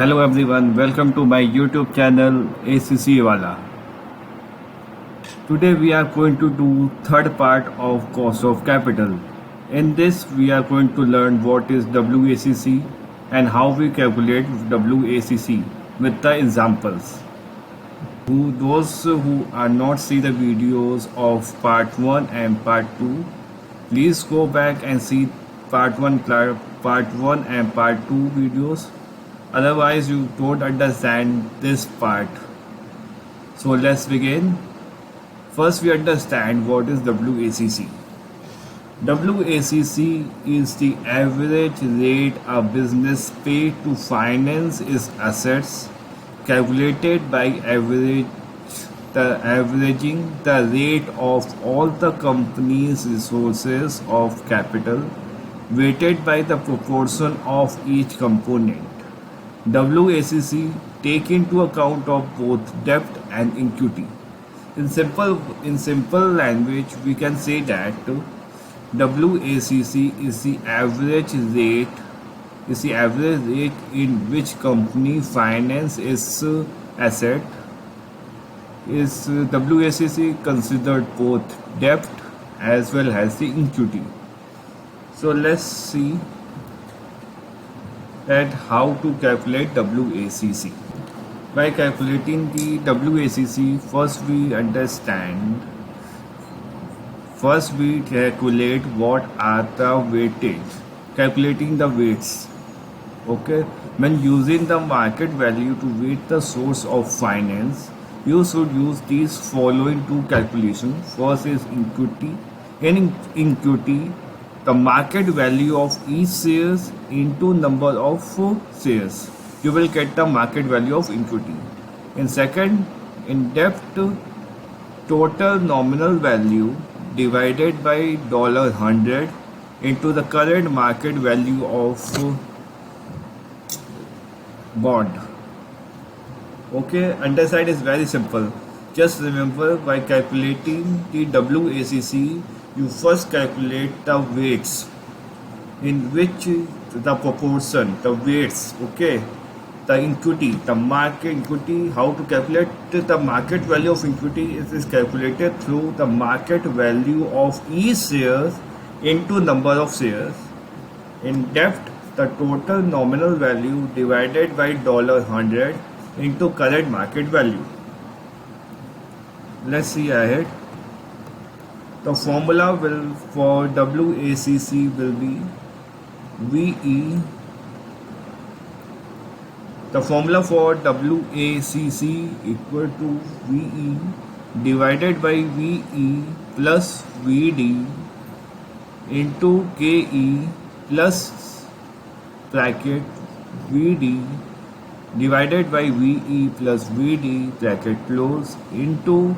Hello everyone, welcome to my YouTube channel ACC Wala. Today we are going to do third part of cost of capital. In this we are going to learn what is WACC and how we calculate WACC with the examples. Those who are not see the videos of part 1 and part 2, please go back and see part 1 and part 2 videos. Otherwise you don't understand this part. So let's begin. First we understand what is WACC. WACC is the average rate a business pay to finance its assets, calculated by averaging the rate of all the company's resources of capital weighted by the proportion of each component. WACC take into account of both debt and equity. In simple language, we can say that WACC is the average rate in which company finance its asset. Is WACC considered both debt as well as the equity. So let's see at how to calculate WACC. By calculating the WACC, first we calculate what are the weightage, calculating the weights. Okay, when using the market value to weight the source of finance, you should use these following two calculations. First is equity. In equity, the market value of each shares into number of shares, you will get the market value of equity. In second, in debt, total nominal value divided by $100 into the current market value of bond. Okay, underside is very simple. Just remember, by calculating the WACC, you first calculate the weights in which the proportion, the weights, okay, the equity, the market equity. How to calculate the market value of equity? It is calculated through the market value of each shares into number of shares. In debt, the total nominal value divided by $100 into current market value. Let's see ahead. The formula for WACC will be VE. The formula for WACC equal to VE divided by VE plus VD into KE plus bracket VD divided by VE plus VD bracket close into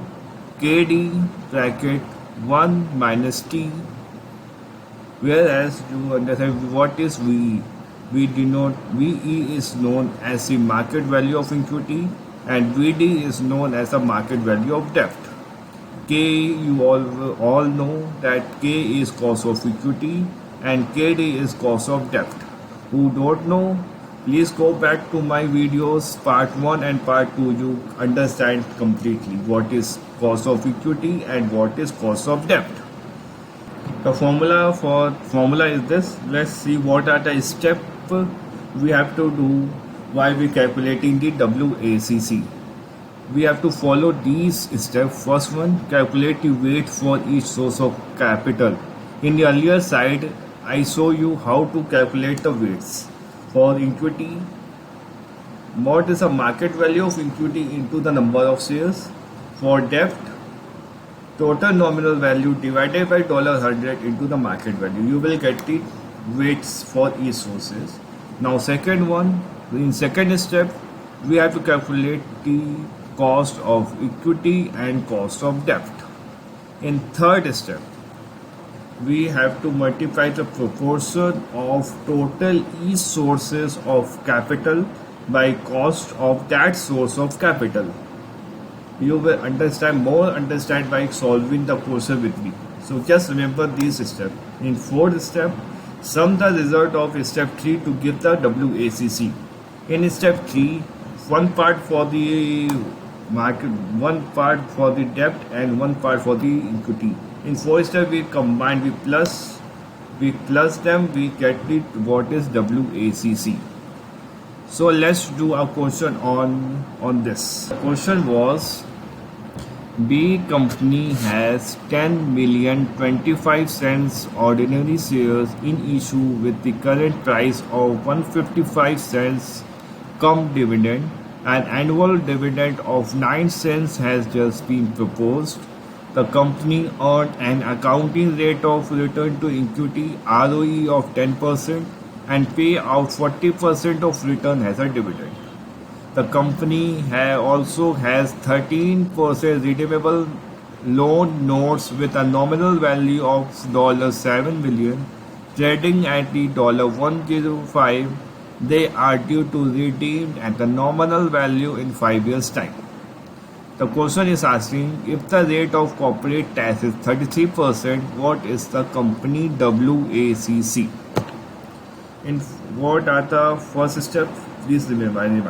KD bracket 1 minus T. Whereas you understand what is VE. VE is known as the market value of equity and VD is known as the market value of debt. K, you all know that K is cost of equity and KD is cost of debt. Who don't know, please go back to my videos part 1 and part 2. You understand completely what is cost of equity and what is cost of debt. The formula is this. Let's see what are the steps we have to do while we calculating the WACC. We have to follow these steps. First one, calculate the weight for each source of capital. In the earlier slide, I show you how to calculate the weights. For equity, what is the market value of equity into the number of shares? For debt, total nominal value divided by $100 into the market value. You will get the weights for each sources. Now second one, in second step, we have to calculate the cost of equity and cost of debt. In third step, we have to multiply the proportion of total each sources of capital by cost of that source of capital. You will understand by solving the question with me. So just remember these steps. In fourth step, sum the result of step 3 to give the WACC. In step 3, one part for the market, one part for the debt and one part for the equity. In 4 step we combine, we plus them, we get it what is WACC. So let's do a question on this. The question was, B company has 10,025,000 ordinary shares in issue with the current price of 155 cents cum dividend. An annual dividend of 9 cents has just been proposed. The company earned an accounting rate of return to equity ROE of 10% and pay out 40% of return as a dividend. The company also has 13% redeemable loan notes with a nominal value of $7 million, trading at the $105. They are due to redeemed at the nominal value in 5 years' time. The question is asking, if the rate of corporate tax is 33%, what is the company WACC? In what are the first steps? Please remind.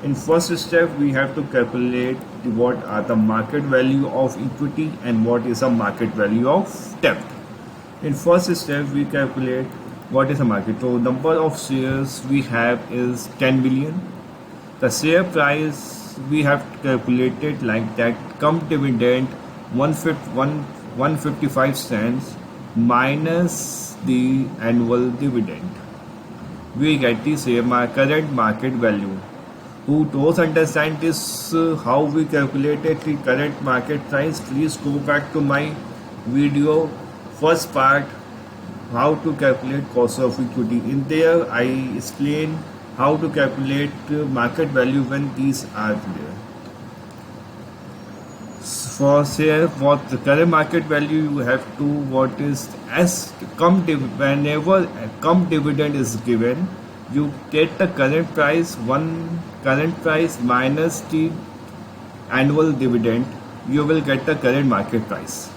In first step, we have to calculate what are the market value of equity and what is the market value of debt. In first step, we calculate what is the market. So number of shares we have is 10 billion. The share price we have calculated like that. Cum dividend 155 cents minus the annual dividend. We get the current market value. Who don't understand this, how we calculated the current market price, please go back to my video first part, how to calculate cost of equity. In there I explain how to calculate market value when these are there. For share, what the current market value, you have to what is as whenever cum dividend is given, you get the current price minus the annual dividend, you will get the current market price.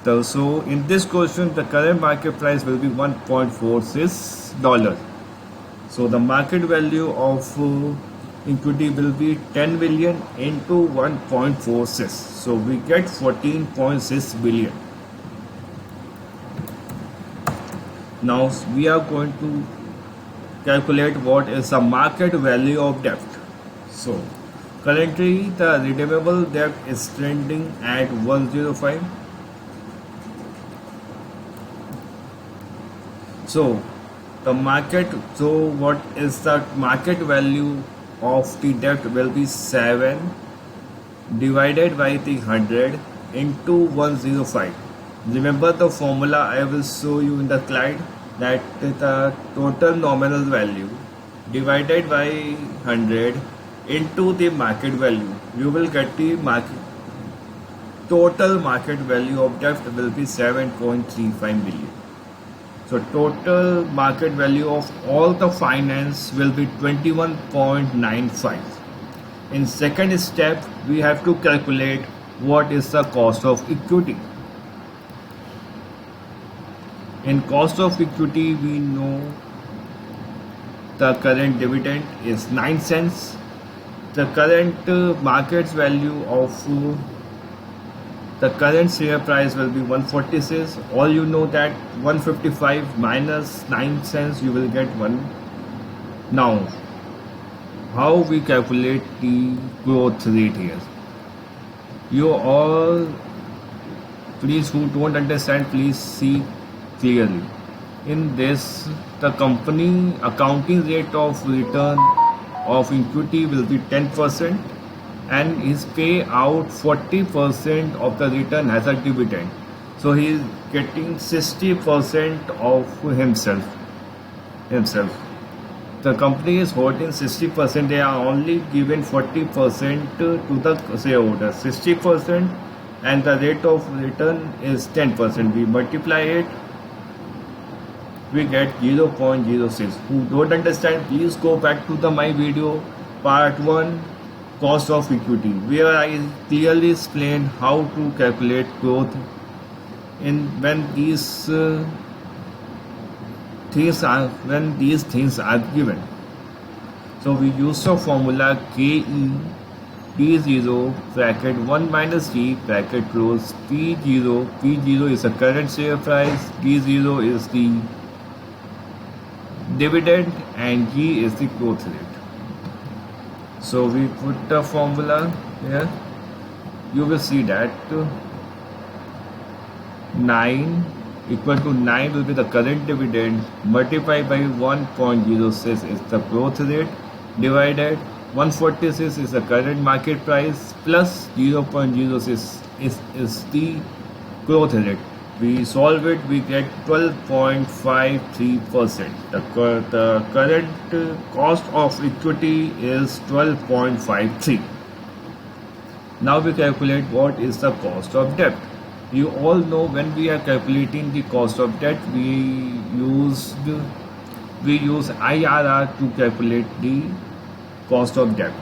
So in this question, the current market price will be $1.46. So the market value of equity will be 10 billion into 1.46. So we get 14.6 billion. Now we are going to calculate what is the market value of debt. So currently the redeemable debt is trending at 105. So what is the market value of the debt will be 7 divided by the 100 into 105. Remember the formula I will show you in the slide, that the total nominal value divided by 100 into the market value, you will get the total market value of debt will be 7.35 billion. So total market value of all the finance will be 21.95. In second step, we have to calculate what is the cost of equity. In cost of equity, we know the current dividend is 9 cents. The current market value of the current share price will be 146. All you know that 155 minus 9 cents, you will get 1. Now, how we calculate the growth rate here? You all, please, who don't understand, please see clearly. In this, the company accounting rate of return of equity will be 10%, and is pay out 40% of the return as a dividend. So he is getting 60% of himself. The company is holding 60%. They are only given 40% to the shareholders. 60%, and the rate of return is 10%. We multiply it, we get 0.06. Who don't understand, please go back to my video part 1, cost of equity, where I clearly explain how to calculate growth when these things are given. So we use the formula KE P0 bracket 1 minus T bracket close P0. P0 is the current share price, T0 is the dividend, and G is the growth rate. So we put the formula here. You will see that 9 equal to 9 will be the current dividend multiplied by 1.06 is the growth rate divided 146 is the current market price plus 0.06 is the growth rate. We solve it, we get 12.53%. The current cost of equity is 12.53. Now we calculate what is the cost of debt. You all know when we are calculating the cost of debt, we use IRR to calculate the cost of debt.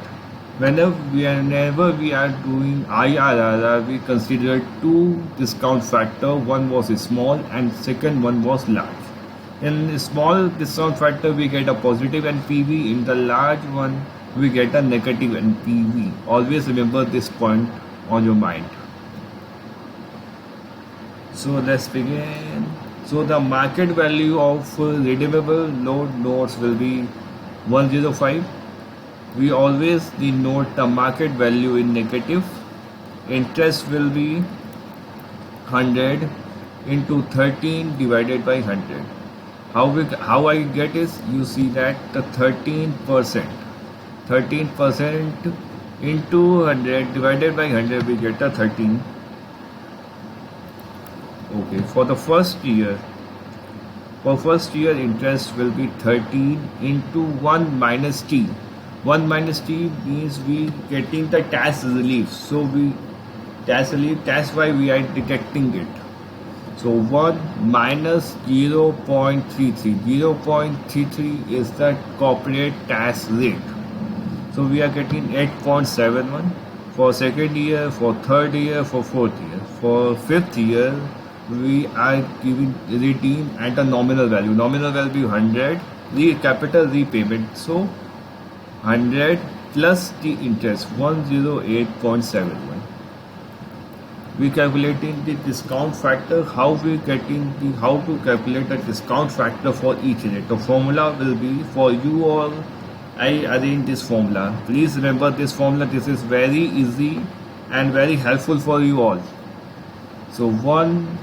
Whenever we are doing IRR, we consider two discount factor. One was small and second one was large. In small discount factor, we get a positive NPV. In the large one, we get a negative NPV. Always remember this point on your mind. So let's begin. So the market value of redeemable loan notes will be 105. We always denote the market value in negative. Interest will be 100 into 13 divided by 100. How I get is, you see that the 13% into 100 divided by 100, we get a 13. Okay, for first year interest will be 13 into 1 minus T. 1 minus T means we getting the tax relief. So that's why we are detecting it. So 1 minus 0.33. 0.33 is the corporate tax rate. So we are getting 8.71 for second year, for third year, for fourth year. For fifth year, we are giving redeem at a nominal value. Nominal value 100, the capital repayment. So 100 plus the interest 108.71. We calculating the discount factor. How to calculate the discount factor for each rate. The formula will be for you all. I arrange this formula. Please remember this formula. This is very easy and very helpful for you all. So 1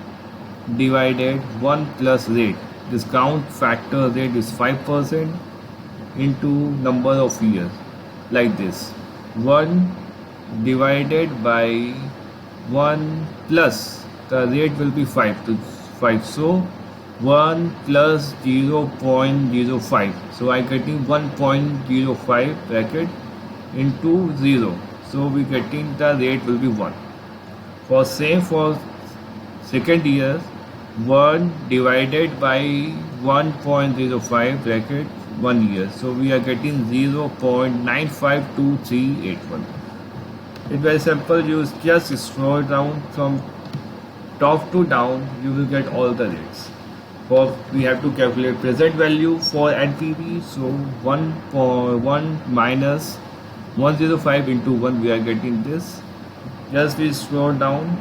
divided 1 plus rate. Discount factor rate is 5% into number of years, like this. 1 divided by 1 plus the rate will be 5 to 5. So 1 plus 0.05. So I getting 1.05 bracket into 0. So we getting the rate will be 1. For second year, 1 divided by 1.05 bracket 1 year. So we are getting 0.952381. It's very simple. You just scroll down from top to down, you will get all the rates. We have to calculate present value for NPV. So 1 minus 105 into 1, we are getting this. Just we scroll down,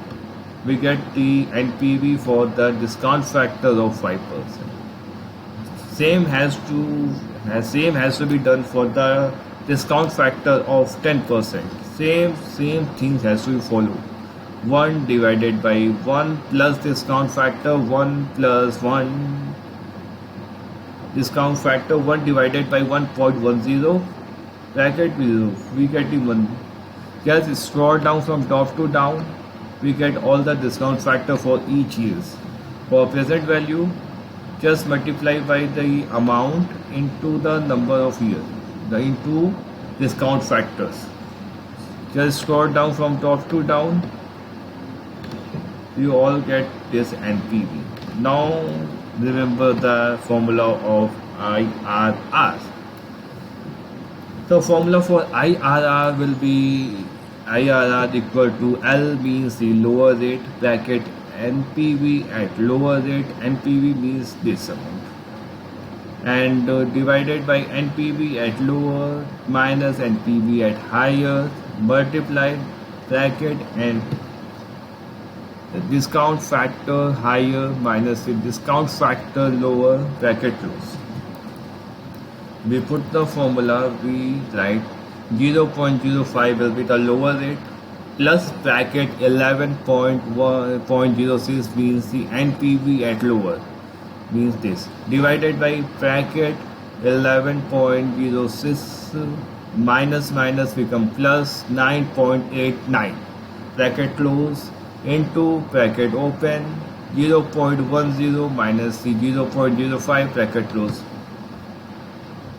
we get the NPV for the discount factor of 5%. Same has to be done for the discount factor of 10%. Same things has to be followed. 1 divided by 1 plus discount factor 1 plus 1 discount factor 1 divided by 1.10 bracket 0. We getting 1. Just scroll down from top to down. We get all the discount factor for each years. For present value, just multiply by the amount into the number of years, into discount factors. Just scroll down from top to down. You all get this NPV. Now remember the formula of IRR. The formula for IRR will be IRR equal to L means the lower rate bracket NPV at lower rate. NPV means this amount. and divided by NPV at lower minus NPV at higher, multiplied bracket and the discount factor higher minus the discount factor lower, bracket close. We put the formula, we write 0.05 will be the lower rate plus bracket 11.06 means the NPV at lower, means this, divided by bracket 11.06 minus become plus 9.89, bracket close, into bracket open 0.10 minus the 0.05, bracket close.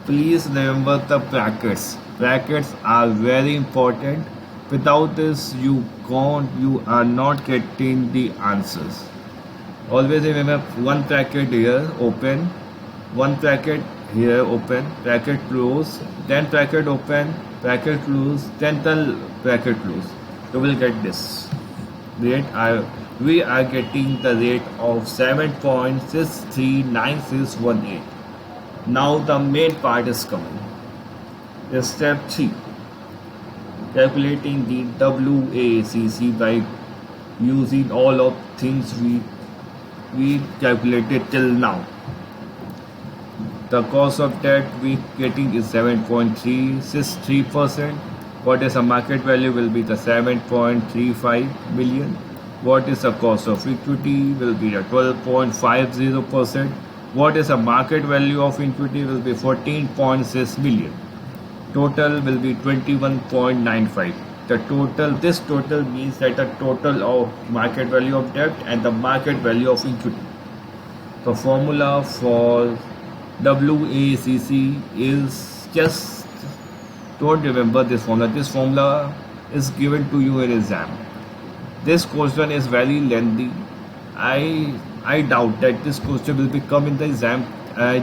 Please remember the brackets. Brackets are very important. Without this, you are not getting the answers. Always remember one bracket here open, one bracket here open, bracket close, then bracket open, bracket close, then the bracket close. You will get this rate. We are getting the rate of 7.639618. Now the main part is coming. Step 3. Calculating the WACC by using all of things we calculated till now. The cost of debt we getting is 7.363%. What is the market value will be the 7.35 million. What is the cost of equity will be the 12.50%. What is the market value of equity will be 14.6 million. Total will be 21.95. This total means that the total of market value of debt and the market value of equity. The formula for WACC is just, don't remember this formula. This formula is given to you in exam. This question is very lengthy. I doubt that this question will become in the exam.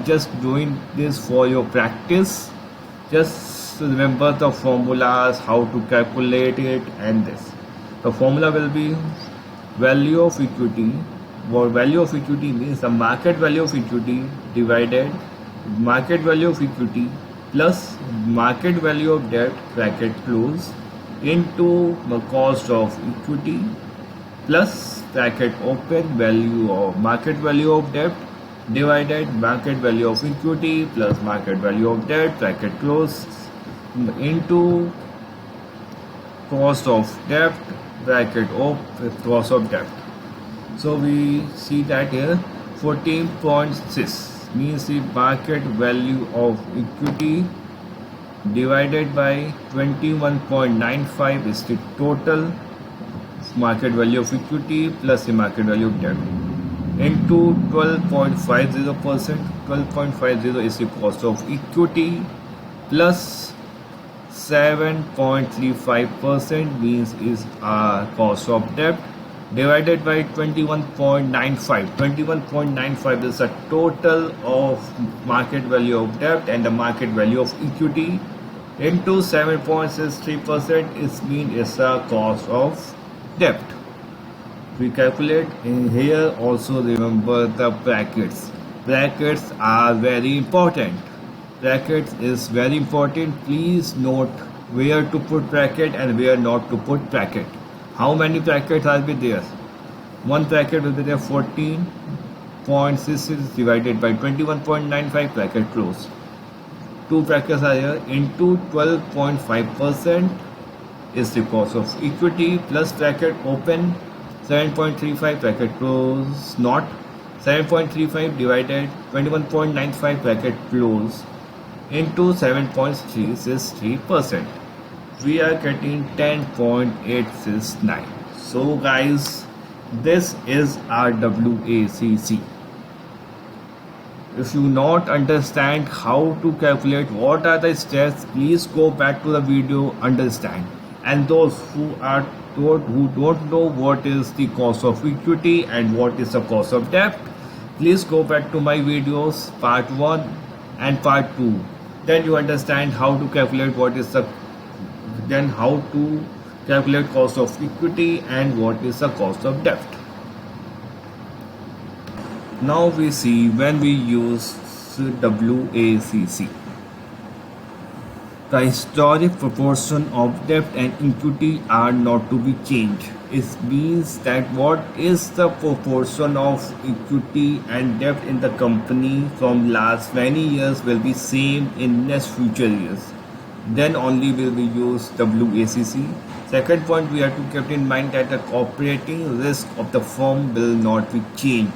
Just doing this for your practice. Just remember the formulas, how to calculate it, and this. The formula will be value of equity. What value of equity means the market value of equity divided market value of equity plus market value of debt, bracket close, into the cost of equity plus bracket open value of market value of debt divided market value of equity plus market value of debt, bracket close, into cost of debt, bracket open, cost of debt. So we see that here 14.6 means the market value of equity divided by 21.95 is the total market value of equity plus the market value of debt into 12.50%. 12.50 is the cost of equity plus 7.35% means is our cost of debt divided by 21.95. 21.95 is the total of market value of debt and the market value of equity into 7.63% is mean is the cost of debt. We calculate in here. Also remember the brackets. Brackets are very important. Brackets is very important. Please note where to put bracket and where not to put bracket. How many brackets will be there? One bracket will be there 14.66 divided by 21.95, bracket close. Two brackets are here into 12.5% is the cost of equity plus bracket open 7.35, bracket close, not 7.35 divided 21.95, bracket close, into 7.363%. We are getting 10.869. So guys, this is our WACC. If you not understand how to calculate what are the steps, please go back to the video, understand. And those who don't know what is the cost of equity and what is the cost of debt, please go back to my videos part 1 and part 2. Then you understand how to calculate how to calculate cost of equity and what is the cost of debt. Now we see when we use WACC. The historic proportion of debt and equity are not to be changed. It means that what is the proportion of equity and debt in the company from last many years will be same in next future years. Then only will we use WACC. Second point, we have to keep in mind that the operating risk of the firm will not be changed.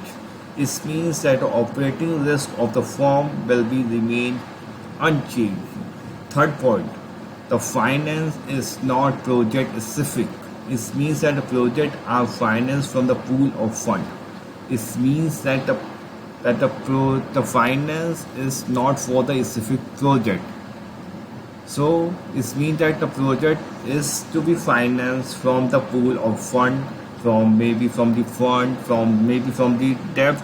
This means that the operating risk of the firm will be remain unchanged. Third point, the finance is not project specific. It means that the project are financed from the pool of fund. It means that the finance is not for the specific project. So it means that the project is to be financed from the pool of fund, from maybe from the fund, from maybe from the debt,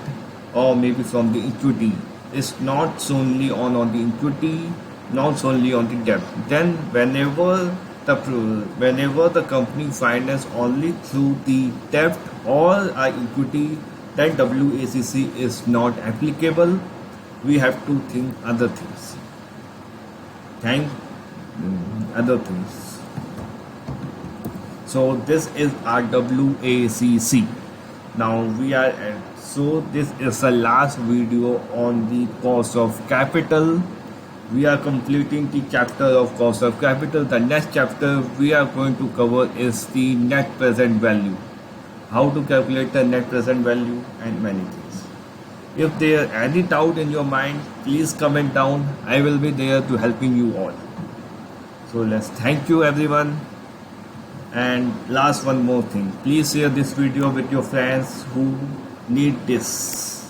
or maybe from the equity. It's not solely on the equity, not solely on the debt. Then whenever the company finance only through the debt or equity, then WACC is not applicable. We have to think other things. Thank other things. So this is our WACC. Now we are at, so this is the last video on the cost of capital. We are completing the chapter of cost of capital. The next chapter we are going to cover is the net present value. How to calculate the net present value and many things. If there are any doubt in your mind, please comment down. I will be there to helping you all. So let's thank you everyone. And last one more thing, please share this video with your friends who need this.